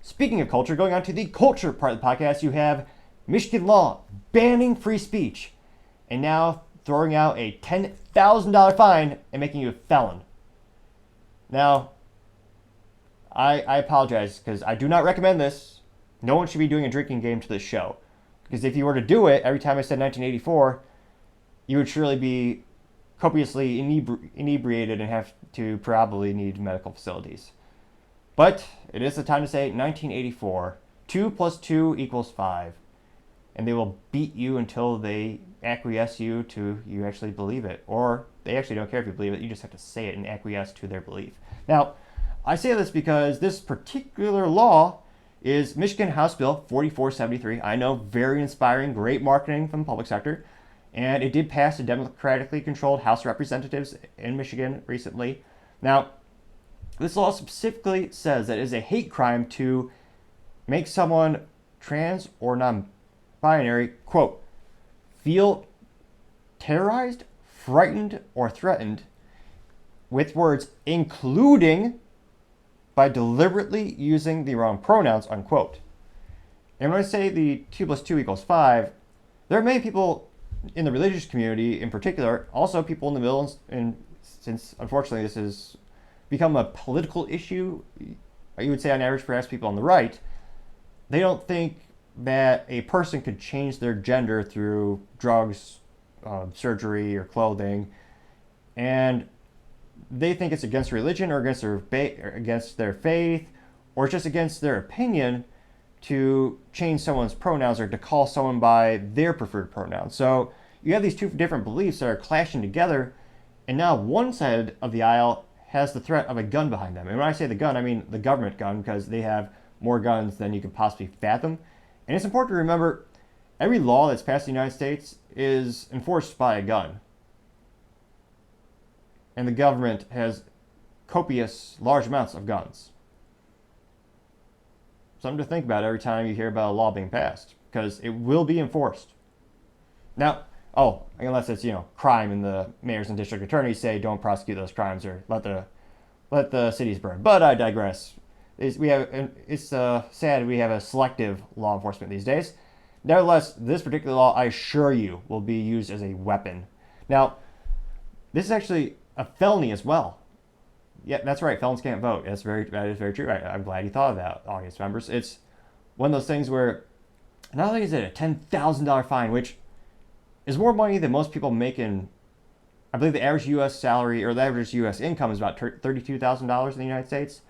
Speaking of culture, going on to the culture part of the podcast, you have Michigan law banning free speech and now throwing out a $10,000 fine and making you a felon. Now, I apologize because I do not recommend this. No one should be doing a drinking game to this show. Because if you were to do it every time I said 1984, you would surely be copiously inebriated and have to probably need medical facilities. But it is the time to say 1984, 2 plus 2 equals 5. And they will beat you until they acquiesce you to you actually believe it. Or they actually don't care if you believe it, you just have to say it and acquiesce to their belief. Now, I say this because this particular law is Michigan House Bill 4473. I know, very inspiring, great marketing from the public sector. And it did pass the democratically controlled House of Representatives in Michigan recently. Now, this law specifically says that it is a hate crime to make someone trans or non-binary, quote, feel terrorized, frightened, or threatened with words including by deliberately using the wrong pronouns, unquote. And when I say the 2 plus 2 equals 5, there are many people in the religious community in particular, also people in the middle, and since unfortunately this has become a political issue, you would say on average perhaps people on the right, they don't think that a person could change their gender through drugs, surgery, or clothing, and they think it's against religion or against their faith, or just against their opinion to change someone's pronouns or to call someone by their preferred pronoun. So you have these two different beliefs that are clashing together, and now one side of the aisle has the threat of a gun behind them. And when I say the gun, I mean the government gun, because they have more guns than you could possibly fathom. And it's important to remember, every law that's passed in the United States is enforced by a gun. And the government has copious, large amounts of guns. Something to think about every time you hear about a law being passed, because it will be enforced. Now, unless it's, crime and the mayors and district attorneys say don't prosecute those crimes or let the cities burn. But I digress. It's sad we have a selective law enforcement these days. Nevertheless, this particular law, I assure you, will be used as a weapon. Now, this is actually a felony as well. Yeah, that's right. Felons can't vote. That is very true. I'm glad you thought of that, audience members. It's one of those things where not only is it a $10,000 fine, which is more money than most people make in, I believe the average U.S. salary or the average U.S. income is about $32,000 in the United States.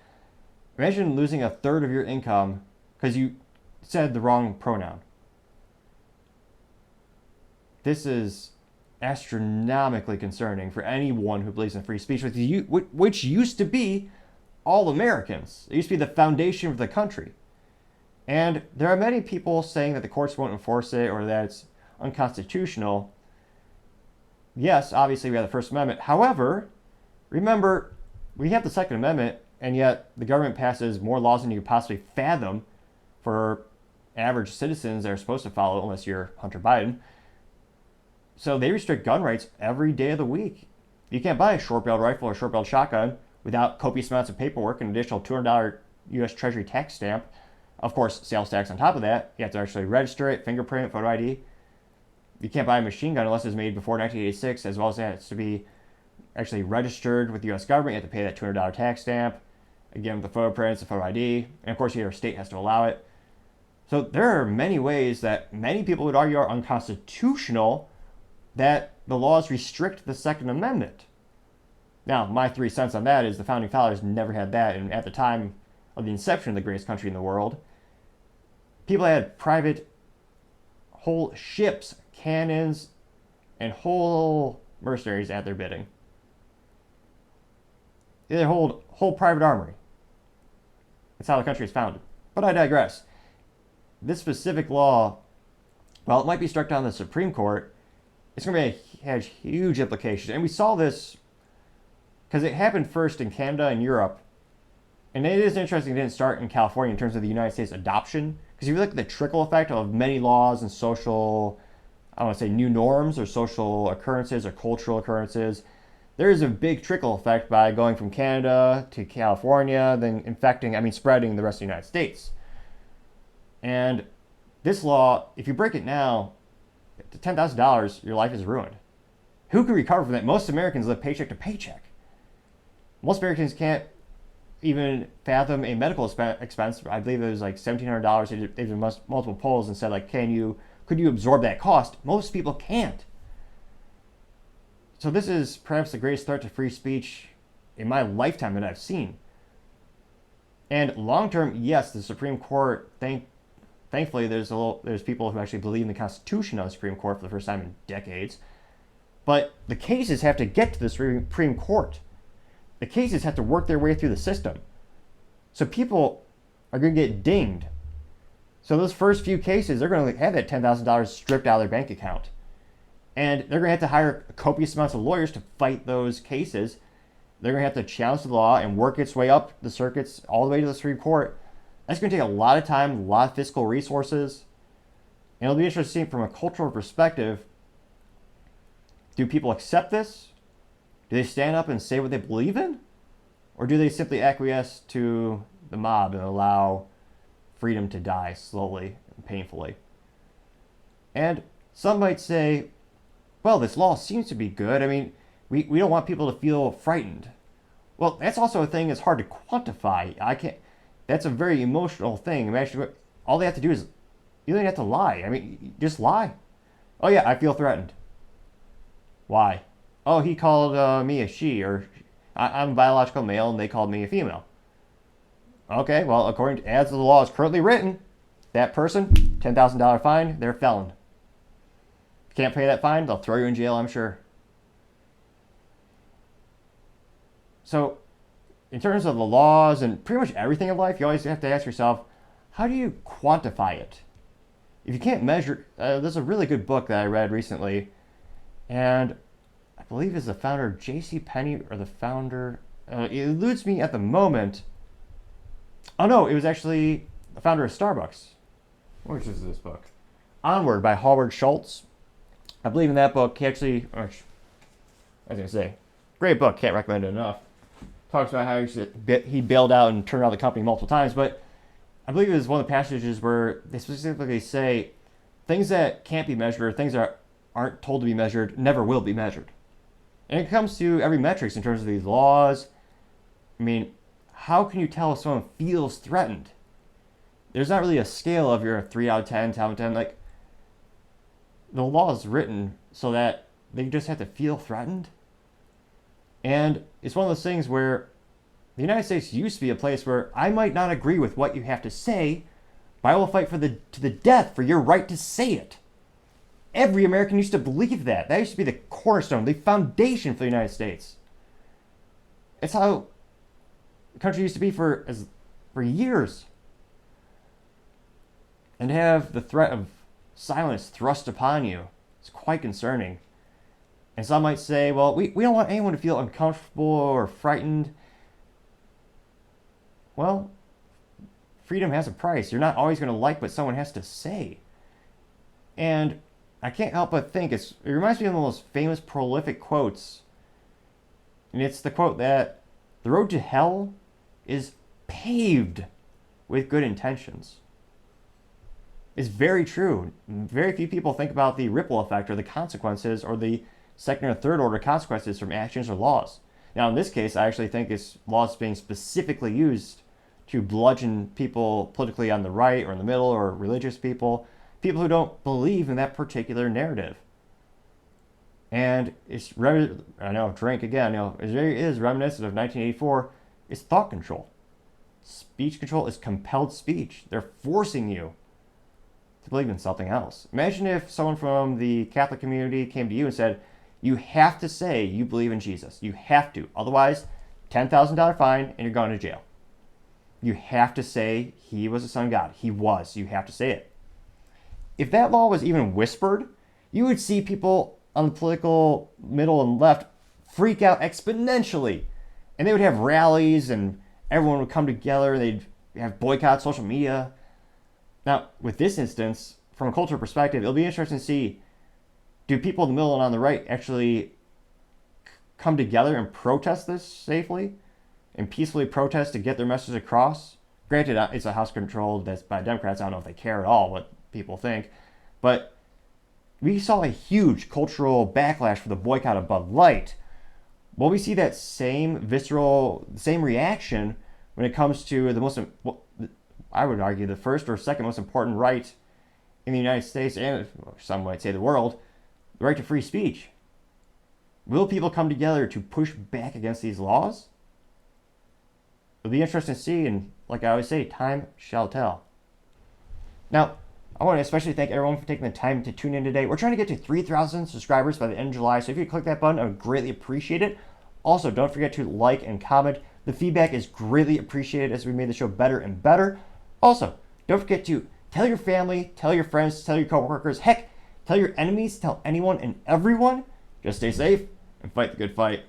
Imagine losing a third of your income because you said the wrong pronoun. This is astronomically concerning for anyone who believes in free speech, which used to be all Americans. It used to be the foundation of the country. And there are many people saying that the courts won't enforce it or that it's unconstitutional. Yes, obviously we have the First Amendment. However, remember, we have the Second Amendment, and yet the government passes more laws than you could possibly fathom for average citizens that are supposed to follow, unless you're Hunter Biden. So they restrict gun rights every day of the week. You can't buy a short-barreled rifle or short-barreled shotgun without copious amounts of paperwork and an additional $200 U.S. Treasury tax stamp. Of course, sales tax on top of that. You have to actually register it, fingerprint, photo ID. You can't buy a machine gun unless it's made before 1986, as well as it has to be actually registered with the U.S. government. You have to pay that $200 tax stamp. Again, with the photo prints, the photo ID. And of course, your state has to allow it. So there are many ways that many people would argue are unconstitutional that the laws restrict the Second Amendment. Now, my 3 cents on that is the Founding Fathers never had that, and at the time of the inception of the greatest country in the world, people had private whole ships, cannons, and whole mercenaries at their bidding. They hold whole private armory. That's how the country is founded. But I digress. This specific law, while it might be struck down in the Supreme Court, it's going to have huge implications. And we saw this because it happened first in Canada and Europe. And it is interesting it didn't start in California in terms of the United States adoption. Because if you look at the trickle effect of many laws and social, I don't want to say new norms or social occurrences or cultural occurrences, there is a big trickle effect by going from Canada to California, then spreading the rest of the United States. And this law, if you break it now, to $10,000, your life is ruined. Who can recover from that? Most Americans live paycheck to paycheck. Most Americans can't even fathom a medical expense. I believe it was like $1,700. They did multiple polls and said, like, could you absorb that cost? Most people can't. So this is perhaps the greatest threat to free speech in my lifetime that I've seen. And long term, yes, the Supreme Court, thankfully there's people who actually believe in the Constitution of the Supreme Court for the first time in decades. But the cases have to get to the Supreme Court. The cases have to work their way through the system. So people are going to get dinged. So those first few cases, they're going to have that $10,000 stripped out of their bank account. And they're going to have to hire copious amounts of lawyers to fight those cases. They're going to have to challenge the law and work its way up the circuits all the way to the Supreme Court. That's going to take a lot of time, a lot of fiscal resources. And it'll be interesting from a cultural perspective. Do people accept this? Do they stand up and say what they believe in? Or do they simply acquiesce to the mob and allow freedom to die slowly and painfully? And some might say, well, this law seems to be good. I mean, we don't want people to feel frightened. Well, that's also a thing that's hard to quantify. That's a very emotional thing. Imagine all they have to do is, you don't have to lie. I mean, just lie. Oh yeah, I feel threatened. Why? Oh, he called me a she, or I'm a biological male and they called me a female. Okay, well, according to as the law is currently written, that person, $10,000 fine, they're a felon. If you can't pay that fine, they'll throw you in jail, I'm sure. So, in terms of the laws and pretty much everything in life, you always have to ask yourself, how do you quantify it? If you can't measure, there's a really good book that I read recently, and I believe it's the founder of J.C. Penney, or the founder, it eludes me at the moment. Oh no, it was actually the founder of Starbucks. Which is this book? Onward by Howard Schultz. I believe in that book. He actually, I was going to say, great book, can't recommend it enough. Talks about how he bailed out and turned out the company multiple times, but I believe it was one of the passages where they specifically say things that can't be measured, or things that aren't told to be measured, never will be measured. And it comes to every metrics in terms of these laws. I mean, how can you tell if someone feels threatened? There's not really a scale of you're a 3 out of 10, 10 out of 10. Like, the law is written so that they just have to feel threatened. And it's one of those things where the United States used to be a place where I might not agree with what you have to say, but I will fight to the death for your right to say it. Every American used to believe that. That used to be the cornerstone, the foundation for the United States. It's how the country used to be for years. And to have the threat of silence thrust upon you is quite concerning. And some might say, well, we don't want anyone to feel uncomfortable or frightened. Well, freedom has a price. You're not always going to like what someone has to say. And I can't help but think, it reminds me of one of the most famous prolific quotes. And it's the quote that the road to hell is paved with good intentions. It's very true. Very few people think about the ripple effect or the consequences or the second or third order consequences from actions or laws. Now, in this case, I actually think it's laws being specifically used to bludgeon people politically on the right or in the middle, or religious people who don't believe in that particular narrative. And it's, I know, drink again, it is reminiscent of 1984. It's thought control. Speech control is compelled speech. They're forcing you to believe in something else. Imagine if someone from the Catholic community came to you and said, you have to say you believe in Jesus. You have to. Otherwise, $10,000 fine and you're going to jail. You have to say he was the Son of God. He was. You have to say it. If that law was even whispered, you would see people on the political middle and left freak out exponentially. And they would have rallies and everyone would come together and they'd have boycott social media. Now, with this instance, from a cultural perspective, it'll be interesting to see, do people in the middle and on the right actually come together and protest this safely and peacefully protest to get their message across? Granted, it's a House controlled that's by Democrats. I don't know if they care at all what people think. But we saw a huge cultural backlash for the boycott of Bud Light. Will we see that same same reaction when it comes to the most, I would argue, the first or second most important right in the United States, and some might say the world, the right to free speech? Will people come together to push back against these laws? It'll be interesting to see, and like I always say, time shall tell. Now, I want to especially thank everyone for taking the time to tune in today. We're trying to get to 3,000 subscribers by the end of July, so if you could click that button, I would greatly appreciate it. Also, don't forget to like and comment. The feedback is greatly appreciated as we made the show better and better. Also, don't forget to tell your family, tell your friends, tell your coworkers, heck, tell your enemies, tell anyone and everyone. Just stay safe and fight the good fight.